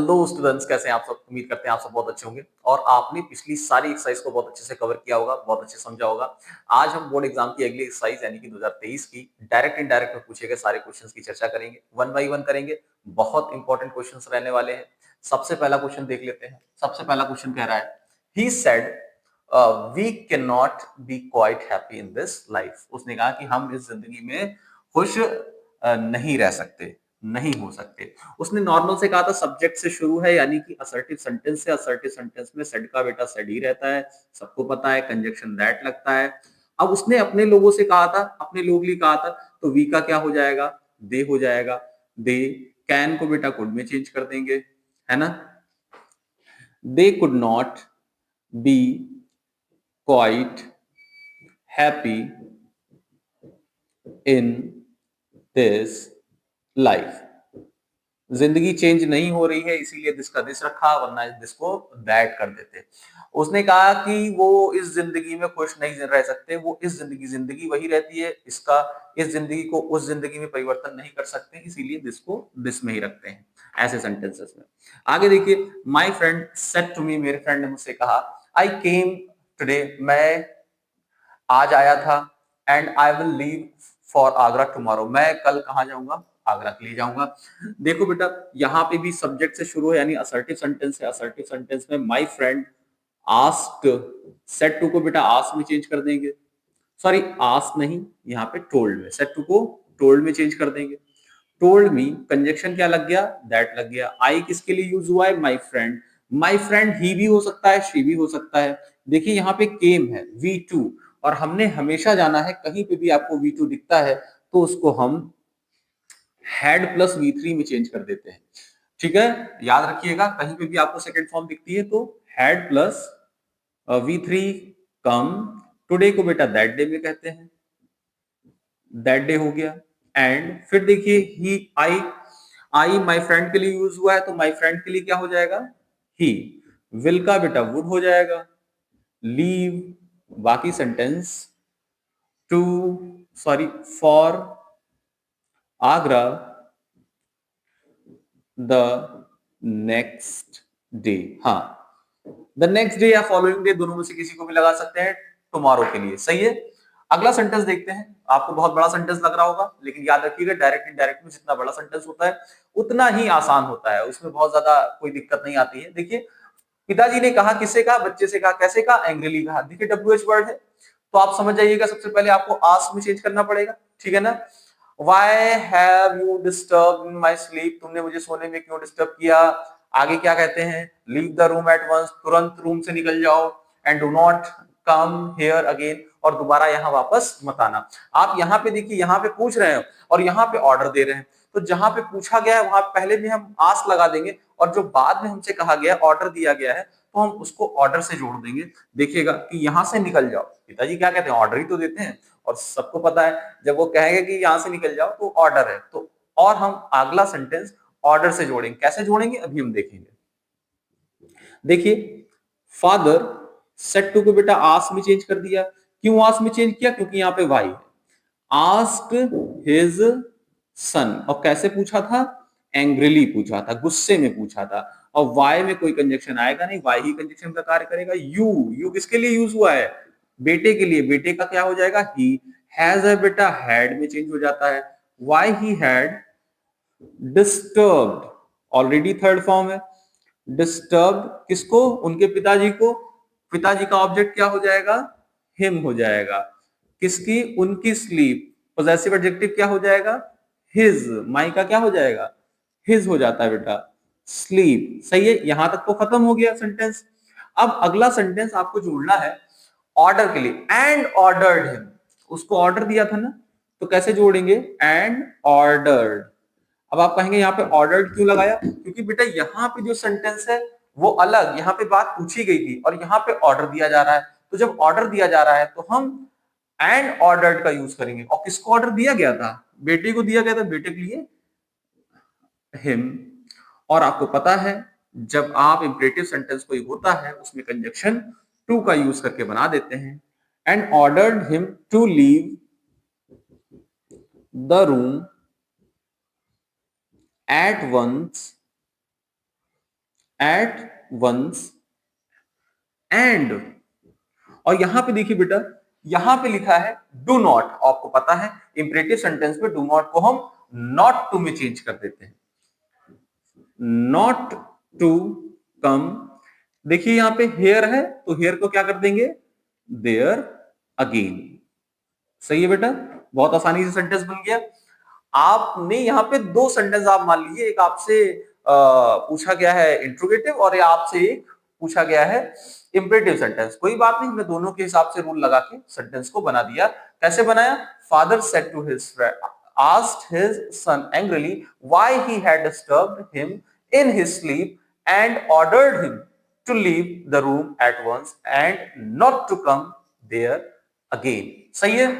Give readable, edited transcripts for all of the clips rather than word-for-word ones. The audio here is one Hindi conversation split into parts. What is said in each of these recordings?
हेलो स्टूडेंट्स, कैसे हैं आप सब? उम्मीद करते हैं आप सब बहुत अच्छे होंगे और आपने पिछली सारी एक्सरसाइज को बहुत अच्छे से कवर किया होगा, बहुत अच्छे से समझा होगा। आज हम बोर्ड एग्जाम की अगली एक्सरसाइज यानी कि 2023 की डायरेक्ट इनडायरेक्ट में पूछे गए सारे क्वेश्चंस की चर्चा करेंगे, वन बाय वन करेंगे। बहुत इंपॉर्टेंट क्वेश्चंस रहने वाले हैं। सबसे पहला क्वेश्चन देख लेते हैं। सबसे पहला क्वेश्चन कह रहा है, he said we can not be quite happy in this life. उसने कहा कि हम इस जिंदगी में खुश नहीं रह सकते, नहीं हो सकते। उसने नॉर्मल से कहा था सब्जेक्ट से शुरू है यानी कि असर्टिव सेंटेंस से। असर्टिव सेंटेंस में सेड का बेटा सेड ही रहता है, सबको पता है। कंजक्शन दैट लगता है। अब उसने अपने लोगों से कहा था, अपने लोग लिए कहा था, तो वी का क्या हो जाएगा? दे हो जाएगा। दे। कैन को बेटा कुड में चेंज कर देंगे, है ना। They could not be quite happy in this life. जिंदगी चेंज नहीं हो रही है इसीलिए दिस का दिस रखा, वरना दिस को दैट कर देते। उसने कहा कि वो इस जिंदगी में खुश नहीं रह सकते, वो इस जिंदगी जिंदगी वही रहती है, इसका इस जिंदगी को उस जिंदगी में परिवर्तन नहीं कर सकते, इसीलिए दिस को दिस में ही रखते हैं ऐसे सेंटेंसेस में। आगे देखिए, my friend said to me, मेरे फ्रेंड ने मुझसे कहा, आई केम टुडे, मैं आज आया था, and I will leave for Agra tomorrow, मैं कल कहाँ जाऊंगा? आगरा के लिए जाऊंगा। देखो बेटा, यहाँ पे भी सब्जेक्ट से शुरू है यानी असर्टिव सेंटेंस है। असर्टिव सेंटेंस में my friend asked, said to को बेटा आस्क में चेंज कर देंगे। सॉरी, आस्क नहीं, यहाँ पे टोल्ड में, सेड टू को टोल्ड में चेंज कर देंगे। टोल्ड मी, कंजक्शन क्या लग गया? दैट लग गया। आई किसके लिए यूज हुआ है? My friend. माय फ्रेंड ही भी हो सकता है, शी भी हो सकता है। देखिए यहाँ पे केम है, वी टू, और हमने हमेशा जाना है कहीं पे भी आपको वी टू दिखता है तो उसको हम हैड प्लस वी थ्री में चेंज कर देते हैं। ठीक है, याद रखिएगा, कहीं पे भी आपको सेकंड फॉर्म दिखती है तो had plus we three come. Today को बेटा दैट डे में कहते हैं, दैट डे हो गया। एंड फिर देखिए ही, आई माय फ्रेंड के लिए यूज हुआ है तो माय फ्रेंड के लिए क्या हो जाएगा? ही। विल का बेटा वुड हो जाएगा। लीव, बाकी sentence, to, sorry, for Agra the next day. हाँ, द नेक्स्ट डे या फॉलोइंग डे, दोनों में से किसी को भी लगा सकते हैं। टुमारो के लिए, सही है। अगला सेंटेंस देखते हैं। आपको बहुत बड़ा सेंटेंस लग रहा होगा, लेकिन याद रखिएगा डायरेक्ट इनडायरेक्ट में जितना बड़ा सेंटेंस होता है उतना ही आसान होता है, उसमें बहुत ज्यादा कोई दिक्कत नहीं आती है। देखिए, पिताजी ने कहा, किससे कहा? बच्चे से कहा। कैसे कहा? एंग्रीली कहा। देखिए WH वर्ड है तो आप समझ जाइएगा, सबसे पहले आपको आस्क में चेंज करना पड़ेगा, ठीक है ना। Why have you disturbed in my sleep? तुमने मुझे सोने में क्यों डिस्टर्ब किया? आगे क्या कहते हैं? Leave the room at once, तुरंत रूम से निकल जाओ। And do not come here again, और दोबारा यहाँ वापस मत आना। आप यहाँ पे देखिए, यहाँ पे पूछ रहे हैं और यहाँ पे ऑर्डर दे रहे हैं, तो जहां पे पूछा गया है वहां पहले भी हम आस्क लगा देंगे, और जो बाद में हमसे कहा गया, ऑर्डर दिया गया है, तो हम उसको ऑर्डर से जोड़ देंगे। देखिएगा कि यहां से निकल जाओ, पिताजी क्या कहते हैं? ऑर्डर ही तो देते हैं, और सबको पता है जब वो कहेंगे कि यहां से निकल जाओ तो ऑर्डर है, तो और हम अगला सेंटेंस ऑर्डर से जोड़ेंगे। कैसे जोड़ेंगे अभी हम देखेंगे। देखिए, फादर सेड टू को बेटा आस्क में चेंज कर दिया। क्यों आस्क में चेंज किया? क्योंकि यहाँ पे वाई है। आस्क्ड हिज सन, और कैसे पूछा था? एंग्रीली पूछा था, गुस्से में पूछा था। और वाई में कोई कंजक्शन आएगा नहीं, वाई ही कंजक्शन का कार्य करेगा। यू, यू किसके लिए यूज हुआ है? बेटे के लिए। बेटे का क्या हो जाएगा? ही। हैज है बेटा हैड में चेंज हो जाता है। Why he had disturbed, already third form है। डिस्टर्ब किसको? उनके पिताजी को। पिताजी का ऑब्जेक्ट क्या हो जाएगा? हिम हो जाएगा। किसकी? उनकी स्लीप। पोजेसिव एडजेक्टिव क्या हो जाएगा? हिज। माई का क्या हो जाएगा? हिज हो जाता है बेटा। स्लीप, सही है। यहां तक तो खत्म हो गया सेंटेंस। अब अगला सेंटेंस आपको जोड़ना है ऑर्डर के लिए। एंड ऑर्डर्ड हिम, उसको ऑर्डर दिया था ना, तो कैसे जोड़ेंगे? And ordered. अब आप कहेंगे यहाँ पे ऑर्डर्ड क्यों लगाया? क्योंकि बेटा यहाँ पे जो सेंटेंस है वो अलग, यहाँ पे बात पूछी गई थी और यहाँ पे ऑर्डर दिया जा रहा है। तो जब ऑर्डर दिया जा रहा है तो हम एंड ऑर्डर्ड का यूज करेंगे। और किसको ऑर्डर दिया गया था? बेटे को दिया गया था, बेटे के लिए हिम। और आपको पता है जब आप इंपरेटिव सेंटेंस कोई होता है उसमें कंजक्शन टू का यूज करके बना देते हैं। And ordered him to leave the room at once at once and, और यहां पे देखिए बेटा, यहां पे लिखा है डू नॉट। आपको पता है इंपरेटिव सेंटेंस में डू नॉट को हम नॉट टू में चेंज कर देते हैं, नॉट टू कम। देखिए यहां पे हेयर है तो हेयर को क्या कर देंगे, देयर अगेन। सही है बेटा, बहुत आसानी से सेंटेंस बन गया। आपने यहाँ पे दो सेंटेंस आप मान लीजिए, एक आपसे पूछा गया है इंट्रोगेटिव और आपसे एक पूछा गया है इंपरेटिव सेंटेंस। कोई बात नहीं, हमने दोनों के हिसाब से रूल लगा के सेंटेंस को बना दिया। कैसे बनाया, father said to his friend asked his son angrily why he had disturbed him in his sleep and ordered him to leave the room at once and not to come there again। सही है।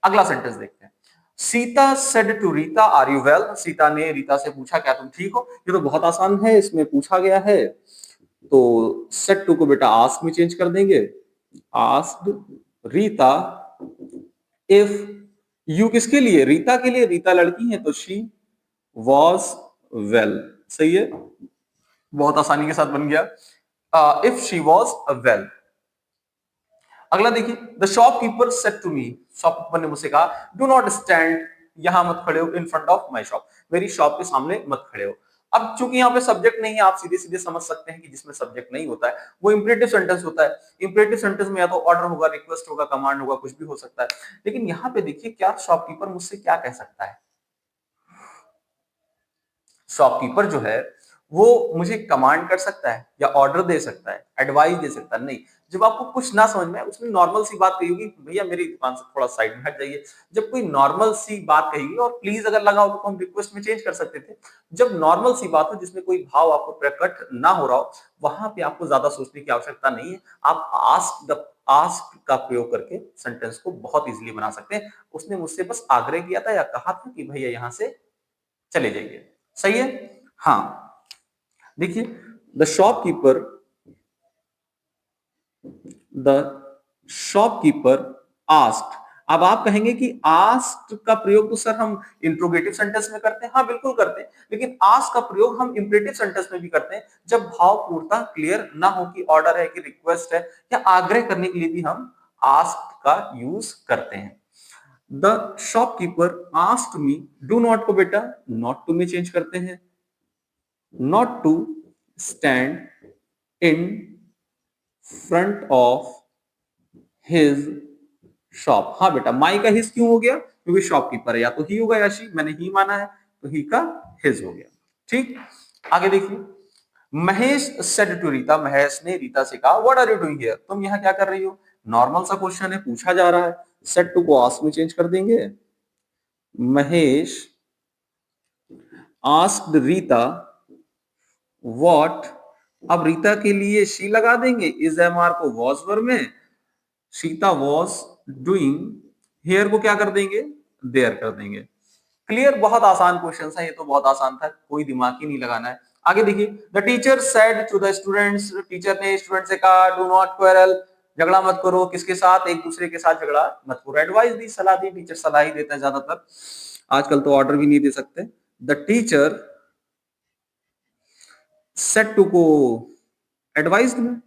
अगला सेंटेंस देखते हैं। Sita said to Rita are you well. Sita ने रीता से पूछा क्या तुम ठीक हो। ये तो बहुत आसान है, इसमें पूछा गया है तो सेड टू को बेटा आस्क में चेंज कर देंगे, आस्क्ड रीता इफ, यू किसके लिए, रीता के लिए, रीता लड़की है तो शी वॉज वेल। सही है, बहुत आसानी के साथ बन गया, इफ शी वॉज वेल। अगला देखिए, the shopkeeper said to me, shopkeeper ने मुझसे कहा डू नॉट स्टैंड, यहां मत खड़े हो, in front of my shop, मेरी शॉप के सामने मत खड़े हो। अब चूंकि यहाँ पे सब्जेक्ट नहीं है, आप सीधे सीधे समझ सकते हैं कि जिसमें सब्जेक्ट नहीं होता है वो इंपरेटिव सेंटेंस होता है। इंपरेटिव सेंटेंस में या तो ऑर्डर होगा, रिक्वेस्ट होगा, कमांड होगा, कुछ भी हो सकता है। लेकिन यहाँ पे देखिए क्या शॉपकीपर मुझसे क्या कह सकता है, शॉपकीपर जो है वो मुझे कमांड कर सकता है या ऑर्डर दे सकता है, एडवाइस दे सकता है, नहीं। जब आपको कुछ ना समझ में आए, उसने नॉर्मल सी बात कही होगी, भैया मेरी दुकान से थोड़ा साइड में हट जाइए। जब कोई नॉर्मल सी बात कही और प्लीज अगर लगा हो तो हम रिक्वेस्ट में चेंज कर सकते थे। जब नॉर्मल सी बात हो जिसमें कोई भाव आपको प्रकट ना हो रहा हो, वहां पे आपको ज्यादा सोचने की आवश्यकता नहीं है। आप आस्क का प्रयोग करके सेंटेंस को बहुत इजीली बना सकते हैं। उसने मुझसे बस आग्रह किया था या कहा था कि भैया यहां से चले जाइए। सही है। हाँ, देखिए, the shopkeeper, the shopkeeper asked. अब आप कहेंगे कि आस्क्ड का प्रयोग तो सर हम इंट्रोगेटिव सेंटेंस में करते हैं। हाँ बिल्कुल करते हैं, लेकिन आस्क का प्रयोग हम इंपरेटिव सेंटेंस में भी करते हैं जब भाव पूर्णता क्लियर ना हो कि ऑर्डर है कि रिक्वेस्ट है या आग्रह करने के लिए भी हम आस्क्ड का यूज करते हैं। The shopkeeper asked me, do not को बेटा नॉट टू में चेंज करते हैं, not to stand in front of his shop। हाँ बेटा, माई का हिज क्यों हो गया, क्योंकि शॉपकीपर है, या तो ही होगा या शी, मैंने ही माना है तो ही का हिज हो गया। ठीक, आगे देखिए, महेश सेड टू रीता, महेश ने रीता से कहा what are you doing here, तुम यहाँ क्या कर रही हो। नॉर्मल सा क्वेश्चन है, पूछा जा रहा है, सेड टू को आस्क में चेंज कर देंगे, महेश आस्क्ड रीता व्हाट, अब रीता के लिए शी लगा देंगे, इज एम आर को वॉज वर्ब में, सीता वॉज डूइंग, हेयर को क्या कर देंगे, देयर कर देंगे। क्लियर, बहुत आसान क्वेश्चन था ये, तो बहुत आसान था, कोई दिमाग ही नहीं लगाना है। आगे देखिए, the teacher said to the students, teacher ने स्टूडेंट से कहा डू नॉट क्वेरल, झगड़ा मत करो, किसके साथ, एक दूसरे के साथ झगड़ा मत करो। एडवाइस दी, सलाह दी, टीचर सलाह ही देता है ज्यादातर, आजकल तो ऑर्डर भी नहीं दे सकते। द टीचर सेड टू को एडवाइस में,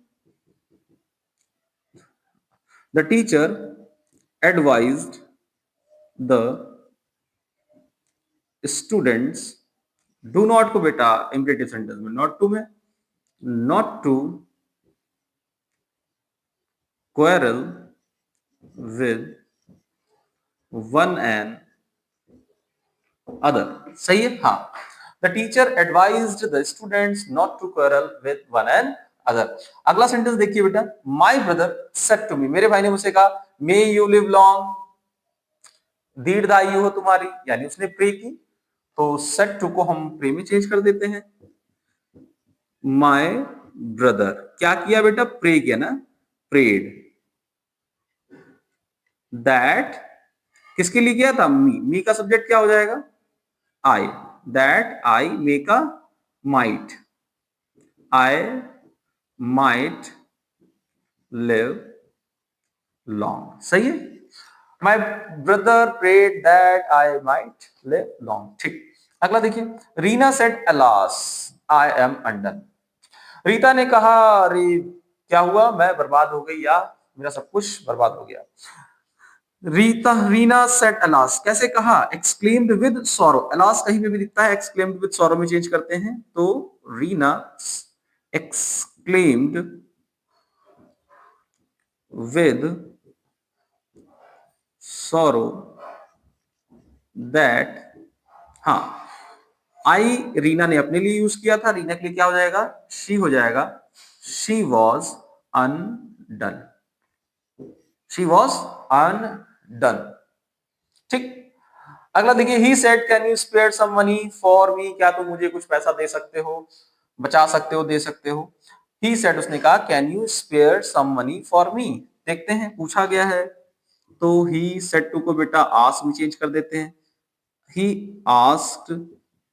the teacher advised the students, do not को बेटा इंपरेटिव सेंटेंस में not to में, not to quarrel with one and other। सही है। हाँ, the teacher advised the students not to quarrel with one and other। अगला सेंटेंस देखिए बेटा, my brother said to me, मेरे भाई ने मुझसे कहा may you live long, दीर्घायु हो तुम्हारी, यानी उसने प्रे की, तो सेट टू को हम प्रे में चेंज कर देते हैं। माय ब्रदर क्या किया बेटा, प्रे किया ना, प्रेड, दैट किसके लिए किया था, मी का सब्जेक्ट क्या हो जाएगा, I, that I make a might, I might live long. सही है, my brother prayed that I might live long. ठीक, अगला देखिए, Reena said alas I am undone, Rita ने कहा, अरे क्या हुआ, मैं बर्बाद हो गई या मेरा सब कुछ बर्बाद हो गया। रीना सेड अलास, कैसे कहा, एक्सक्लेम्ड विद सॉरो। अलास कहीं पे भी दिखता है एक्सक्लेम्ड विद सॉरो में चेंज करते हैं, तो Reena exclaimed with sorrow that, हाँ, आई रीना ने अपने लिए यूज किया था, रीना के लिए क्या हो जाएगा, शी हो जाएगा, she was undone, she was undone. ठीक। अगला देखिए, he said can you spare some money for me, क्या तुम मुझे कुछ पैसा दे सकते हो, बचा सकते हो, दे सकते हो। ही सेड, उसने कहा, can you spare some money for me. देखते हैं, पूछा गया है तो ही सेड टू को बेटा आस्क में चेंज कर देते हैं। ही आस्क्ड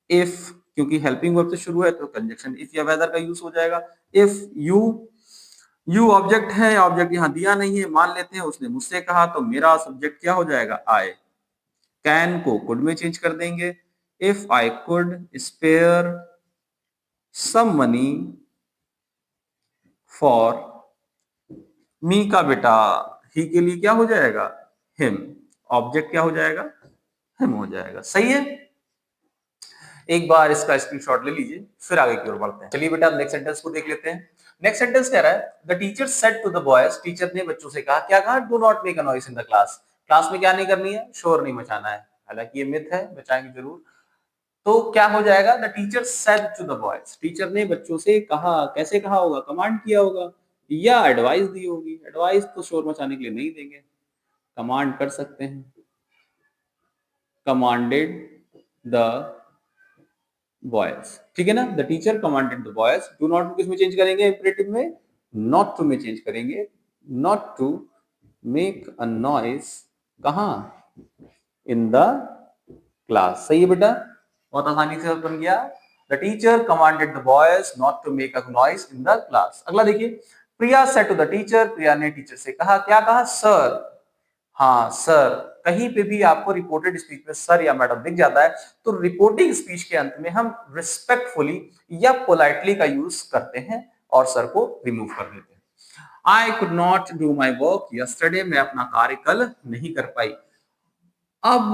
इफ, क्योंकि हेल्पिंग वर्ब से शुरू है तो कंजक्शन इफ या वेदर का यूज हो जाएगा। इफ यू ऑब्जेक्ट है, ऑब्जेक्ट यहाँ दिया नहीं है, मान लेते हैं उसने मुझसे कहा, तो मेरा सब्जेक्ट क्या हो जाएगा, आई। कैन को कुड में चेंज कर देंगे। If I could spare some money for me का बेटा ही के लिए क्या हो जाएगा, हिम। ऑब्जेक्ट क्या हो जाएगा, हिम हो जाएगा। सही है। एक बार इसका स्क्रीनशॉट ले लीजिए, फिर आगे की ओर बढ़ते हैं। चलिए बेटा नेक्स्ट सेंटेंस को देख लेते हैं। नेक्स्ट सेंटेंस कह रहा है, the teacher said to the boys, teacher ने बच्चों से कहा, क्या कहा, do not make a noise in the class. Class में क्या नहीं करनी है, शोर नहीं मचाना है। हालांकि ये मिथ है, बचाएंगे जरूर। तो क्या हो जाएगा, the teacher said to the boys, teacher ने बच्चों से कहा, कैसे कहा होगा, कमांड किया होगा या एडवाइस दी होगी। एडवाइस तो शोर मचाने के लिए नहीं देंगे, कमांड कर सकते हैं, कमांडेड द बॉयज। ठीक है ना, the teacher commanded the boys. Do not to किस में चेंज करेंगे, इंपरेटिव में नॉट टू में चेंज करेंगे, not to make a noise, कहां, इन द क्लास। सही है बेटा, बहुत आसानी से बन गया। The teacher commanded the boys not to make a noise in the class. अगला देखिए, Priya said to the teacher, Priya ने टीचर से कहा, क्या कहा, सर। हाँ सर, कहीं पे भी आपको रिपोर्टेड स्पीच में सर या मैडम दिख जाता है तो रिपोर्टिंग स्पीच के अंत में हम रिस्पेक्टफुली या पोलाइटली का यूज करते हैं और सर को रिमूव कर देते हैं। I could not do my work yesterday, मैं अपना कार्य कल नहीं कर पाई। अब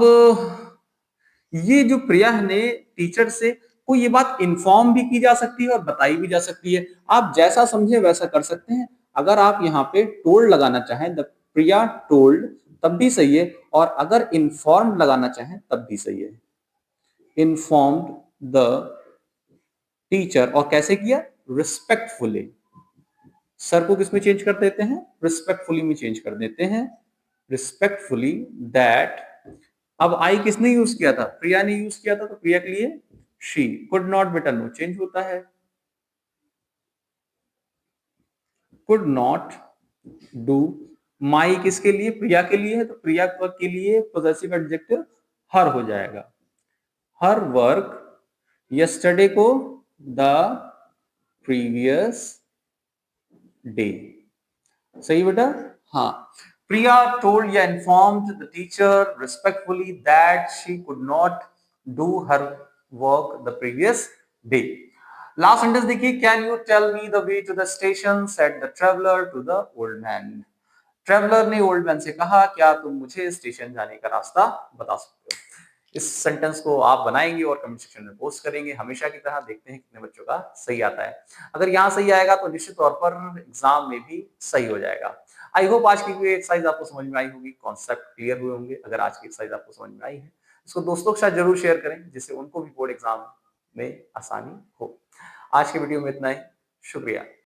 ये जो प्रिया ने टीचर से को ये बात इन्फॉर्म भी की जा सकती है और बताई भी जा सकती है, आप जैसा समझे वैसा कर सकते हैं। अगर आप यहाँ पे टोल्ड लगाना चाहें, द प्रिया टोल्ड, तब भी सही है, और अगर इन्फॉर्म लगाना चाहें तब भी सही है। इन्फॉर्म्ड द टीचर, और कैसे किया, रिस्पेक्टफुली। सर को किसमें चेंज कर देते हैं, रिस्पेक्टफुली में चेंज कर देते हैं, रिस्पेक्टफुली दैट। अब आई किसने यूज किया था, प्रिया ने यूज किया था, तो प्रिया के लिए शी। कुड नॉट बेटा नो चेंज होता है, कुड नॉट डू। माई किसके लिए, प्रिया के लिए है, तो प्रिया के लिए पोजेसिव एडजेक्टिव हर हो जाएगा। हर वर्क यस्टरडे को द प्रीवियस डे। सही बेटा, हाँ। प्रिया टोल्ड या informed the teacher respectfully that she could not do her work the previous day. Last sentence देखिए, can you tell me the way to the station, said the traveller to the old man. Traveller ने ओल्ड मैन से कहा, क्या तुम मुझे स्टेशन जाने का रास्ता बता सकते हो। इस सेंटेंस को आप बनाएंगे और कमेंट सेक्शन में पोस्ट करेंगे। हमेशा की तरह देखते हैं कितने बच्चों का सही आता है। अगर यहाँ सही आएगा तो निश्चित तौर पर एग्जाम में भी सही हो जाएगा। आई होप आज की एक्सरसाइज आपको समझ में आई होगी, कॉन्सेप्ट क्लियर हुए होंगे। अगर आज की एक्सरसाइज आपको समझ में आई है, इसको दोस्तों के साथ जरूर शेयर करें, जिससे उनको भी बोर्ड एग्जाम में आसानी हो। आज की वीडियो में इतना ही, शुक्रिया।